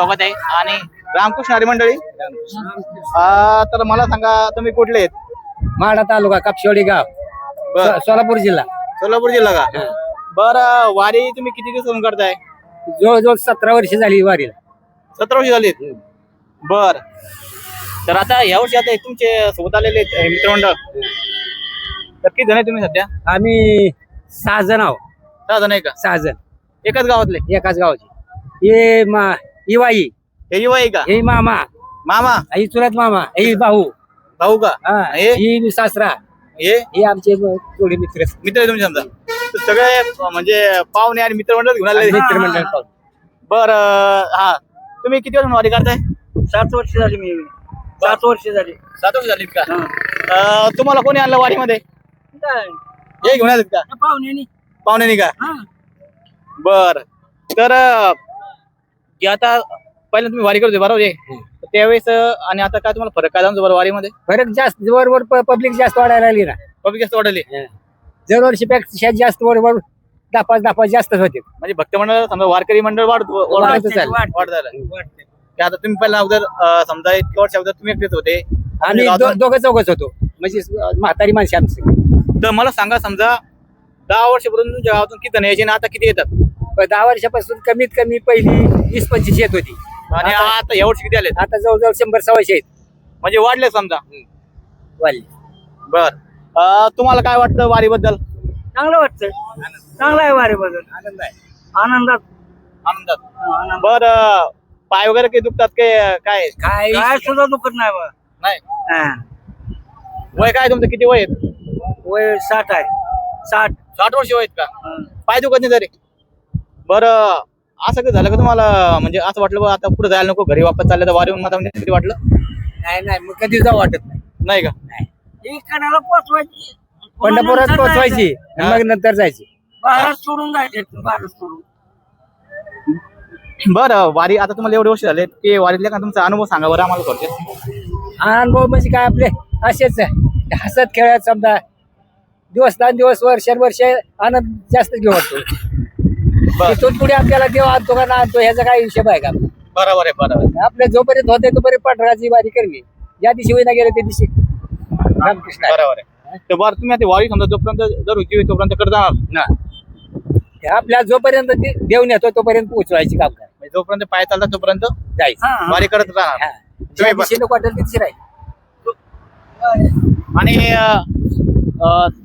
स्वागत आहे. आणि रामकृष्ण हरी मंडळी, तर मला सांगा तुम्ही कुठले आहेत? माढा तालुका कापशिवाडी गाव, बर, सोलापूर जिल्हा. सोलापूर जिल्हा का? बर, वारी तुम्ही किती दिवस करताय? जवळजवळ 17 वर्ष झाली वारीला. 17 वर्ष झालीत. बर, तर आता यावर्षी आता तुमचे सोबत आलेले मित्रमंडळ तर किती जण आहे तुम्ही सध्या? आम्ही 6 जण आहोत. 6 जण आहे का? 6 जण एकाच गावातले? एकाच गावाची. हे इवाई, हे युवा आहे का? हे मामा, मामा, ही चुलत मामा, ही भाऊ, भाऊ का? हा, हे ही सासरा, हे हे आमचे थोडे मित्र मित्र आहे तुमचे समजा. तर सगळे म्हणजे पाहुणे आणि मित्रमंडळ घेऊन आले. मित्रमंडळ. बर, हा, तुम्ही किती वर्ष वारी करताय? 7 वर्ष झाली. मी 7 वर्ष झाली. 7 वर्ष झालीत का? तुम्हाला कोणी आणलं वारीमध्ये? हे घेऊन आलेत का पाहुण्यानी का? बर, तर जे आता पहिला तुम्ही वारी करतोय बरोबर आहे, तर त्यावेळेस आणि आता काय तुम्हाला फरक काय जाणतो बरं वारीमध्ये? फरक जास्त, बरोबर पब्लिक जास्त वाढायला लागली ना. पब्लिक जास्त वाढली. दरवर्षीपेक्षा जास्त बरोबर 10-5 जास्तच होते. म्हणजे भक्त मंडळ समजा वारकरी मंडळ वाढत चाललं. वाढत ते आता तुम्ही पहिला अगोदर समजा इतक्या वर्ष अगोदर तुम्ही एकटेच होते, आम्ही दोघं चौघच होतो, म्हणजे म्हातारी माणसे आमची. तर मला सांगा, समजा 10 वर्षापर्यंत तुमच्या गावातून किती जण यायचे ना आता किती येतात? 10 वर्षापासून कमीत कमी पहिली 20-25 येत होती, आणि आता या वर्षी किती आले? आता जवळजवळ 100-125 आहेत. म्हणजे वाढले समजा. वाली. बर, तुम्हाला काय वाटतं वारीबद्दल? चांगलं वाटतं, चांगला आहे वारी बद्दल. आनंद आहे. आनंदात. बर, पाय वगैरे काही दुखतात काय? काय सुद्धा दुखत नाही बा. नाही. वय काय तुमचं, किती वय आहे? वय 60 आहे. 60 वर्ष वय आहेत का? पाय दुखत नाही तरी? बर, असं काही झालं का तुम्हाला, म्हणजे असं वाटलं बा आता पुढे जायला नको, घरी वापस चाललं तर वारी मला कधी वाटलं? नाही, मग कधी जाऊ वाटत नाही. नाही का? कणाला पोचवायची, पंढरपुरात पोचवायची, मग नंतर जायची. भारत सोडून जायचे. बरं, वारी आता तुम्हाला एवढे वर्ष झाले की वारीतल्या का तुमचा अनुभव सांगा बरं आम्हाला थोडक्यात. अनुभव म्हणजे काय, आपले असेच हसत खेळत समजा दिवस वर्ष आनंद जास्त घेऊ वाटतो. तिथून पुढे आपल्याला देव आणतो का ना आणतो ह्याचा काय हिशोब आहे का? बरोबर आहे. आपल्या जोपर्यंत होते तोपर्यंत पाठराची वारी करणे, ज्या दिवशी होईना गेले त्या दिवशी रामकृष्ण. बरोबर आहे. तर बरं, तुम्ही आता वारी समजा जोपर्यंत जर होती तोपर्यंत करत जाणार ना. आपल्या जोपर्यंत देव नेतो तोपर्यंत पोहोचवायची काम करा. म्हणजे जोपर्यंत पाय चालतात तोपर्यंत जायचं, वारी करत राहणार. ज्या दिवशी नको वाटेल तिथे राहील. आणि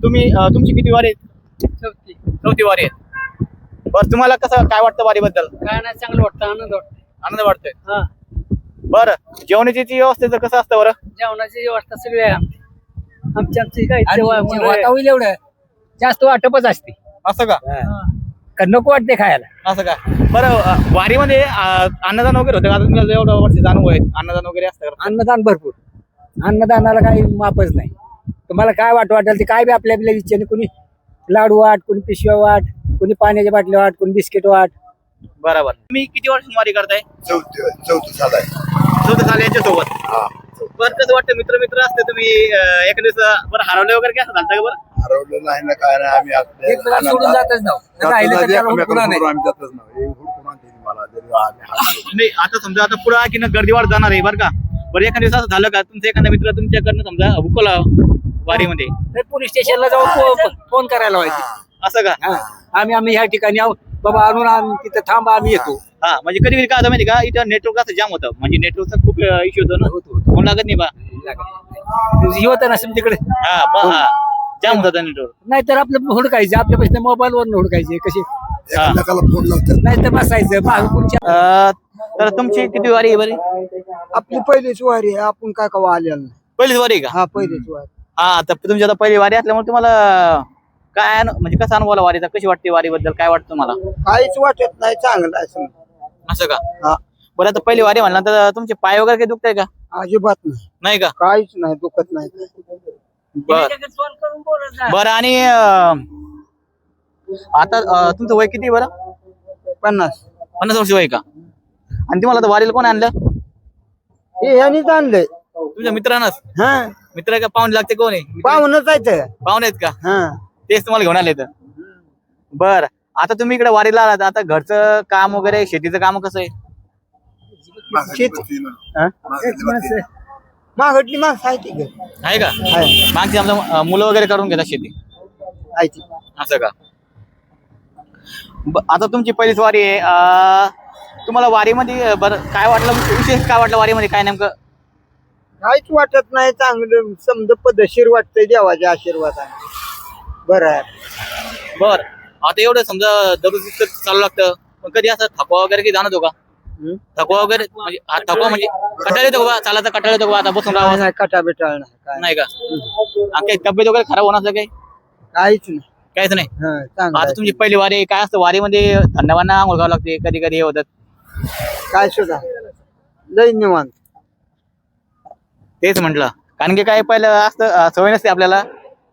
तुम्ही तुमची किती वारी आहेत? चौथी वारी आहे. बरं, तुम्हाला कसं काय वाटतं वारीबद्दल? काय नाही, चांगलं वाटतं, आनंद वाटतोय. बरं, जेवणाची व्यवस्थेचं कसं असतं बरं? जेवणाची व्यवस्था सगळी आहे आमची काय होईल एवढं जास्त वाटपच असते. असं का? नको वाटते खायला. असं का? बरं, वारीमध्ये अन्नदान वगैरे होतं का? तुम्हाला एवढं वर्ष जाणवं आहे, अन्नदान वगैरे असतं का? अन्नदान भरपूर, अन्नदानाला काही मापच नाही. तुम्हाला काय वाटेल ते काय बी आपल्या इच्छेने, कोणी लाडू वाट, कोणी पिशव्या वाट, कोणी पाण्याच्या बाटल्या वाट, कोणी बिस्किट वाट. बरोबर. तुम्ही किती वर्ष वारी करताय? 14 साल आहे. 14 साल यांच्यासोबत. बरं, कसं वाटतं मित्र असते तुम्ही एका दिवस बरं हरवले वगैरे काय असं झालं का बरं? हरवलं नाही ना, काय नाही, आम्ही सोडून जातच ना. नाही, आता समजा आता पुढे की गर्दी वाढ जाणार आहे बरं का. बरं, एखाद्या दिवस असं झालं का तुमचा एखादा मित्र तुमच्याकडनं समजा हुकला वारीमध्ये, पोलीस स्टेशनला जाऊन फोन करायला व्हायचे. असं का? आम्ही ह्या ठिकाणी आहोत बाबा, आणून तिथं थांबा, आम्ही येतो. हा, म्हणजे कधी काय होतं माहिती का, इथं नेटवर्क असं जाम होतं, म्हणजे नेटवर्कचा खूप इश्यू होतो ना. फोन लागत नाही बा. होत नसेल तिकडे. हा, जाम होतं नेटवर्क. नाहीतर आपलं हुडकायचं, आपल्या पैसे मोबाईलवर हुडकायचे कसे, फोन लावतात. नाहीतर बसायचं. तर तुमची किती वारी आहे बरी? आपली पहिलीच वारी आहे, आपण काय का आलेलं नाही. पहिलीच वारी का? हा, पहिलीच वारी. हा, तर तुमची आता पहिली वारी असल्यामुळे तुम्हाला काय म्हणजे कसा अनुभव आला वारीचा? कशी वाटते वारीबद्दल? काय वाटतं तुम्हाला? काहीच वाटत नाही, चांगलं आहे. असं का? बरं, आता पहिली वारी म्हणला तर तुमचे पाय वगैरे काही दुखताय का? अजिबात नाही. नाही का? काहीच नाही, दुखत नाही. बरं, आणि आता तुमचं वय किती बरं? 50 वर्ष वय का? आणि तुम्हाला आता वारीला कोण आणलं? हे यांनीच आणलंय. तुमच्या मित्रांनाच? हा, मित्र का पाहुणे लागते? कोण आहे? पाहुणच जायचं. पाहुणे आहेत का? हा, तेच तुम्हाला घेऊन आले तर. बर, आता तुम्ही इकडे वारीला आलात, आता घरचं काम वगैरे शेतीचं काम कसं आहे? मागडली माणसं आहे ती आहे का मागची समजा मुलं वगैरे करून घेतात शेती असं का आता तुमची पहिलीच वारी आहे तुम्हाला वारीमध्ये बरं काय वाटलं विशेष काय वाटलं वारीमध्ये काय नेमकं काहीच वाटत नाही चांगलं समजा पद्धतशीर वाटतंय देवाच्या आशीर्वादाने बरं आहे बर आता एवढं समजा दररोज इतकं चालू लागतं पण कधी असं थकवा वगैरे की जाणवतो का थकवा वगैरे म्हणजे हा थकवा म्हणजे कंटाळा येतो का चालायचा कंटाळा येतो का आता बसून राहावं नाही कटा बिटाळ नाही का आणि काही तब्येत वगैरे खराब होणार काही काहीच नाही काहीच नाही चांगलं आता तुमची पहिली वारी काय असतं वारीमध्ये थंडावांना आंघोळ करावं लागते कधी कधी हे होतात काय सुद्धा लय निवांत तेच म्हटलं कारण की काय पहिलं असतं सवय नसते आपल्याला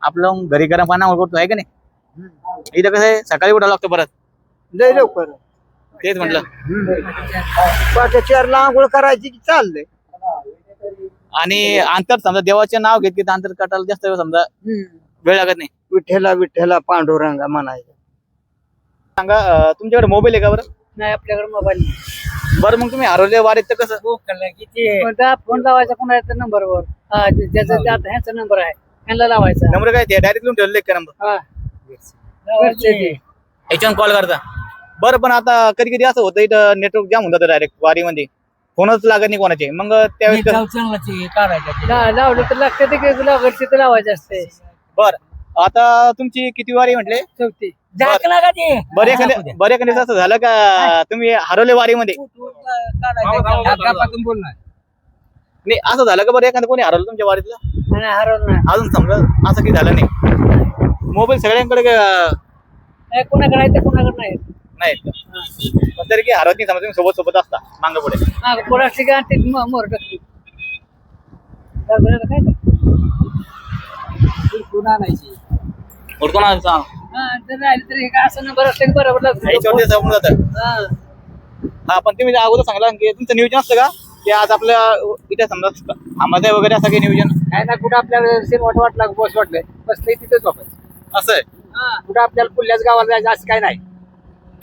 आपलं घरी गरम पाणी आंघोळ करतो आहे का नाही इथं कसं आहे सकाळी उठावं लागतं परत लय लवकर तेच म्हटलं पाट्या चारला आंघोळ करायची की चाललंय आणि अंतर समजा देवाचे नाव घेत घेत अंतर कटायला जास्त वेळ समजा वेळ लागत नाही विठ्ठला विठ्ठला पांडुरंगा म्हणायचं सांगा तुमच्याकडे मोबाईल आहे का बरं नाही आपल्याकडे मोबाईल बरं मग तुम्ही हरवले वारीत तर कसं फोन लावायचा कोणाच्या नंबरवर ज्याचा ह्याचा नंबर आहे ह्याला लावायचा नंबर काय ते डायरेक्ट लिहून ठेवले का नंबर याच्यावर कॉल करता बरं पण आता कधी कधी असं होतं इथं नेटवर्क जाम होऊन जातं डायरेक्ट वारीमध्ये फोनच लागत नाही कोणाचे मग त्यावेळेस लावलं तर लागते ते लागत तर लावायचं असते बर आता तुमची किती वारी म्हटले चौथी बरं एखाद्या असं झालं का तुम्ही हरवले वारीमध्ये नाही असं झालं का बरं एखादं कोणी हरवलं तुमच्या वारीतलं हरवलं अजून समजा असं काही झालं नाही मोबाईल सगळ्यांकडे कोणाकडे आहे तर कोणाकडे नाही नाही पण तरी की हरवत नाही समजा तुम्ही सोबत सोबत असता मागं पुढे कोणाची गाठी मोर टाकली आणायची उडकून सांग असं नंबर असले बरोबर याच्यावरती समजून जातं हा पण तुम्ही अगोदर सांगला की तुमचं नियोजन असतं का की आज आपल्या इथे समजा थांबायचं वगैरे असं काही नियोजन काय ना कुठं आपल्याला वाटला बस वाटलंय बसलंय तिथेच वापस असं आहे कुठं आपल्याला पुण्याच गावाला जायचं असं काय नाही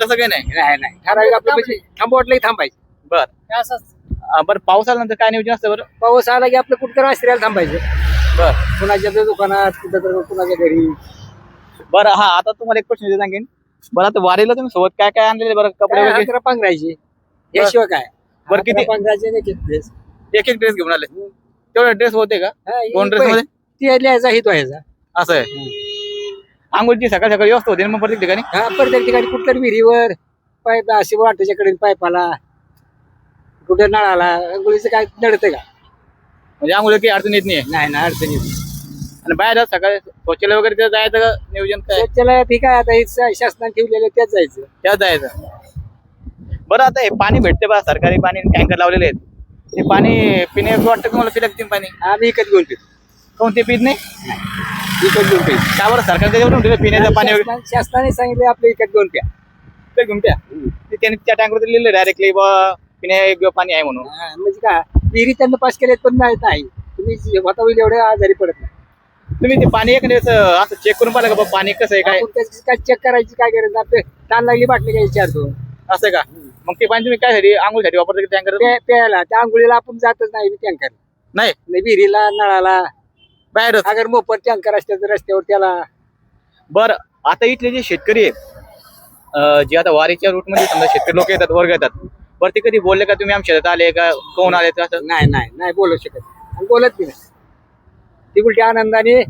तसं काही नाही नाही ठराविक आपलं म्हणजे थांबा वाटलंही थांबायचं बर असं बरं पाऊस आल्यानंतर काय नियोजन असतं बरं पाऊस आला की आपलं कुठं आश्रयाला थांबायचं बर कुणाच्या दुकानात कुठं तर कुणाच्या घरी बरं हा आता तुम्हाला एक प्रश्न सांगेन बरं आता वारीला तुम्ही सोबत काय काय आणलेले बरं कपडे वगैरे पांघरायची याशिवाय काय बरं किती पांघरायचे नाही एक एक ड्रेस घेऊन आले तेवढे ड्रेस होते का दोन ड्रेस मध्ये ती लिहायचा हित व्हायचा असं आहे आंघोळची सकाळ सकाळी व्यवस्था होते ना मग प्रत्येक ठिकाणी हा प्रत्येक ठिकाणी कुठतर विहिरीवर पाईप अशी वाटेच्याकडे पाईपाला कुठे नळाला आंघोळीचं काय नडतं का म्हणजे आंघोळ काही अडचण येत नाही नाही ना अडचणी आणि बाहेर सकाळी शौचालय वगैरे तिथं जायचं का नियोजन काय त्याला ठीक आहे आता हे शासनाने ठेवलेलं त्याच जायचं त्यात जायचं बरं आता हे पाणी भेटते बा सरकारी पाणी टँकर लावलेले आहेत ते पाणी पिणे वाटतं का मला पिलं पाणी आम्ही विकत घेऊन पितो कोण ते पित नाही विकत घेऊन पितो का बरं सरकार त्याच्यावर ठेवलं पिण्याचं पाणी वगैरे शासनाने सांगितलं आपलं विकत घेऊन प्या ते घेऊन प्या ते त्यांनी त्या टँकवर लिहिलं डायरेक्टली बा पिण्यायोग्य पाणी आहे म्हणून म्हणजे काय विहिरी त्यांना पास केलेत पण नाही तुम्ही होता होईल एवढे आजारी पडत नाही तुम्ही ते पाणी एक असं चेक करून पाहिलं का पाणी कसं आहे काय काय चेक करायची काय गरज आपले ताण लागली बाटली काय विचारतो असं आहे का मग ते पाणी तुम्ही काय साठी आंघोळीसाठी वापरता टँकर प्यायला त्या आंघोळीला आपण जातच नाही टँकर नाही विहिरीला नळाला बाहेरच अगर मोफत टँकर असते तर रस्त्यावर त्याला बरं आता इथले जे शेतकरी आहेत जे आता वारीच्या रूट मध्ये समजा शेतकरी लोक येतात वर्ग येतात बरं ते कधी बोलले का तुम्ही आमच्या शेतात आले का कोण आले असं नाही बोलू शकत बोलत बी नाही ती उलटी आनंदाने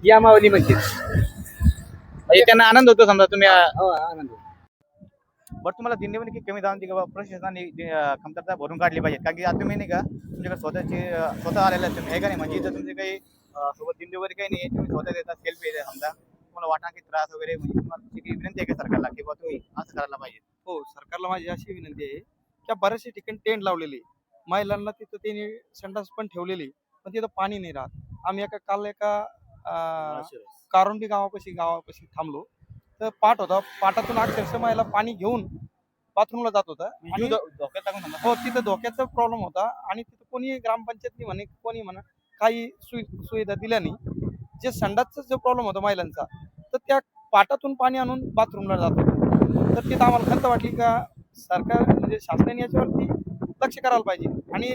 या मावली म्हणते म्हणजे त्यांना आनंद होतो समजा तुम्ही आनंद बरं तुम्हाला दिंडीमध्ये की कमी जाऊन की प्रशासनाने कमतरता भरून काढली पाहिजे कारण की आता तुम्ही नाही का तुमच्याकडे स्वतः आलेला तुम्ही आहे का नाही म्हणजे इथं तुमचे काही सोबत दिंडी वगैरे काही नाही तुम्ही स्वतः देतात सेल्फी येतात समजा तुम्हाला वाटणार की त्रास वगैरे म्हणजे तुम्हाला विनंती आहे का सरकारला की बा तुम्ही असं करायला पाहिजे हो सरकारला माझी अशी विनंती आहे की बऱ्याचशा ठिकाणी टेंट लावलेली महिलांना तिथं त्यांनी संडास पण ठेवलेली पण तिथं पाणी नाही राहत आम्ही काल कारुंडी गावापाशी थांबलो तर पाट होता पाटातून अक्षरशः महिला पाणी घेऊन बाथरूमला जात होता आणि हो तिथं धोक्याचा प्रॉब्लेम होता आणि तिथं कोणी ग्रामपंचायतनी म्हणे कोणी म्हणा काही सुविधा दिल्या नाही जे संडासचा जो प्रॉब्लेम होता महिलांचा तर त्या पाटातून पाणी आणून बाथरूमला जात होतं तर तिथं आम्हाला खंत वाटली का सरकार म्हणजे शासनाने याच्यावरती लक्ष करायला पाहिजे. आणि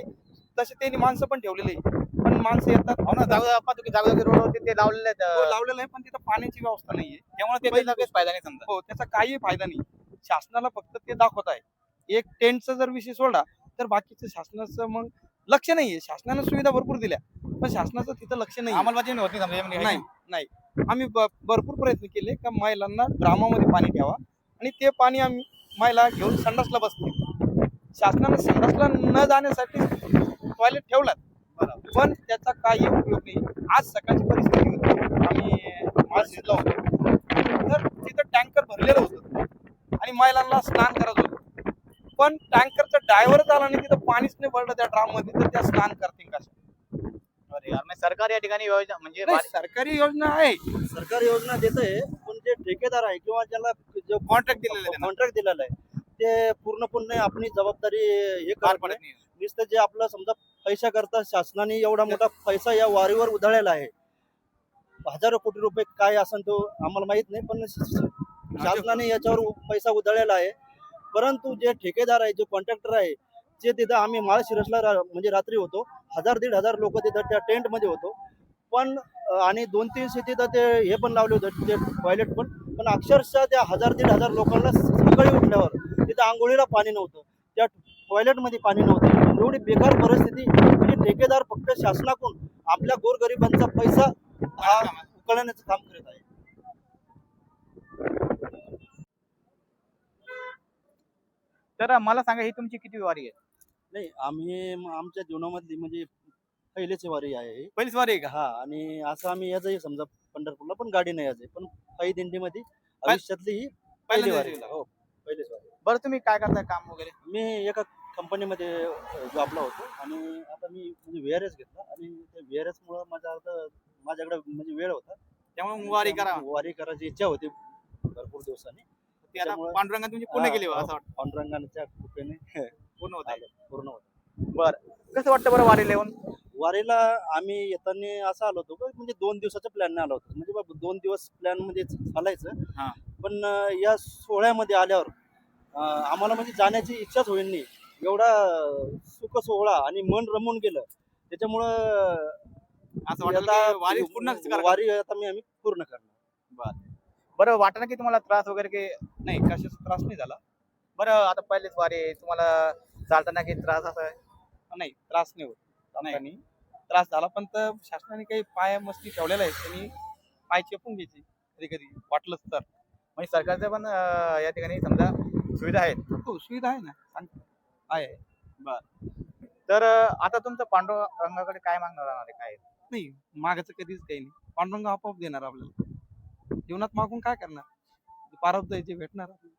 तसे त्यांनी माणसं पण ठेवलेले आहे. पण माणसं येतात हो ना, जागोजागी रोडवरती ते लावलेले आहेत. हो, लावलेलं आहे, पण तिथं पाण्याची व्यवस्था नाहीये. त्यामुळे ते पहिली लगेच फायदा नाही समजा. हो, त्याचा काही फायदा नाही. शासनाला फक्त ते दाखवत आहे. एक टेंटचा जर विषय सोडला तर बाकीचं शासनाचं मग लक्ष नाहीये. शासनानं सुविधा भरपूर दिल्या, पण शासनाचं तिथं लक्ष नाही. अंमलबजावणी होत नाही समजा यामध्ये. नाही नाही आम्ही भरपूर प्रयत्न केले का महिलांना ड्रामामध्ये पाणी ठेवा आणि ते पाणी आम्ही महिला घेऊन संडासला बसते. शासनानं संडासला न जाण्यासाठी टॉयलेट ठेवलात, पण त्याचा काही उपयोग नाही. आज सकाळची परिस्थिती होती, आम्ही माल शिजला होतो, तर तिथं टँकर भरलेलं होतं आणि महिलांना स्नान करत होतं, पण टँकरचा ड्रायव्हरच आला नाही, तिथं पाणीच नाही भरलं त्या ड्राम मध्ये, तर त्या स्नान करतील कशा? अरे यार, म्हणजे सरकार या ठिकाणी योजना म्हणजे नाही, सरकारी योजना आहे, सरकार योजना देते, पण जे ठेकेदार आहे किंवा ज्याला जो कॉन्ट्रॅक्ट दिलेलं आहे त्यांना. कॉन्ट्रॅक्ट दिलेला आहे ते पूर्णपणे आपली जबाबदारी हे पार करत पडत नाही. नाही. नुसतं जे आपलं समजा पैसा करता शासनाने एवढा मोठा पैसा या वारीवर उधळलेला आहे, हजारो कोटी रुपये काय असेल तो आम्हाला माहित नाही, पण शासनाने याच्यावर पैसा उधळलेला आहे. परंतु जे ठेकेदार आहे, जे कॉन्ट्रॅक्टर आहे, जे तिथं आम्ही माळशिरसला म्हणजे रात्री होतो, 1000-1500 लोक तिथं त्या टेंट मध्ये होतो, पण आणि 200-300 तिथं ते हे पण लावले होते ते टॉयलेट पण अक्षरशः त्या 1000-1500 लोकांना सकाळी उठल्यावर तिथं आंघोळीला पाणी नव्हतं, त्या टॉयलेटमध्ये पाणी नव्हतं. एवढी बेकार परिस्थिती. म्हणजे ठेकेदार फक्त शासनाकडून आपल्या गोरगरिबांचा पैसा हा उकळण्याचं काम करत आहे. तर मला सांगा, ही तुमची किती वारी आहे? नाही, आम्ही आमच्या जीवनामधली म्हणजे पहिलीच वारी आहे. पहिलीच वारी आहे का? हा, आणि असं आम्ही याचंही समजा पंढरपूरला पण गाडी नाही यायचं, पण पायी दिंडीमध्ये आयुष्यातली ही पहिली वारी. पहिल्यांदा हो, पहिलीच वारी. बरं, तुम्ही काय करताय काम वगैरे? मी एका कंपनीमध्ये जॉबला होतो आणि आता मी म्हणजे VRS घेतला आणि त्या VRS मुळे माझ्याकडे म्हणजे वेळ होता, त्यामुळे वारी करा. वारी करायची इच्छा होती भरपूर दिवसांनी. ते आता त्यामुळे- पांडुरंगाने तुमची पूर्ण केली बा, हा, असं वाटतं. पांडुरंगाच्या कृपेने पूर्ण होत आहे. पूर्ण होतं. बरं, कसं वाटतं बरं वारीला येऊन? वारीला आम्ही येताना असं आलो होतो का, म्हणजे 2 दिवसाच्या प्लॅनने आलो होतो. म्हणजे बाबा 2 दिवस प्लॅन मध्ये चालायचं, हा. पण या सोहळ्यामध्ये आल्यावर आम्हाला म्हणजे जाण्याची इच्छाच होईल नाही. एवढा सुख सोहळा आणि मन रमून गेलं, त्याच्यामुळं असं वाटलं की वारी पूर्ण करा. वारी आता आम्ही पूर्ण करणार. बरं, वाटत ना की तुम्हाला त्रास वगैरे की? नाही, कशाचा त्रास नाही झाला. बरं, आता पहिलेच वारी आहे, तुम्हाला चालताना काही त्रास असा आहे? नाही, त्रास नाही होत. नाही, त्रास झाला, पण तर शासनाने काही पाया मस्ती ठेवलेला आहे, त्यांनी पाय चेपून घ्यायची कधी कधी वाटलंच तर. म्हणजे सरकारच्या पण या ठिकाणी समजा सुविधा आहेत. हो, सुविधा आहे ना, आहे. तर आता तुमचं पांडुरंगाकडे काय मागणार राहणार आहे, काय? नाही, मागायचं कधीच काही नाही. पांडुरंग आपोआप देणार आपल्याला. जीवनात मागून काय करणार? प्रारब्ध आहे जे भेटणार आपल्याला.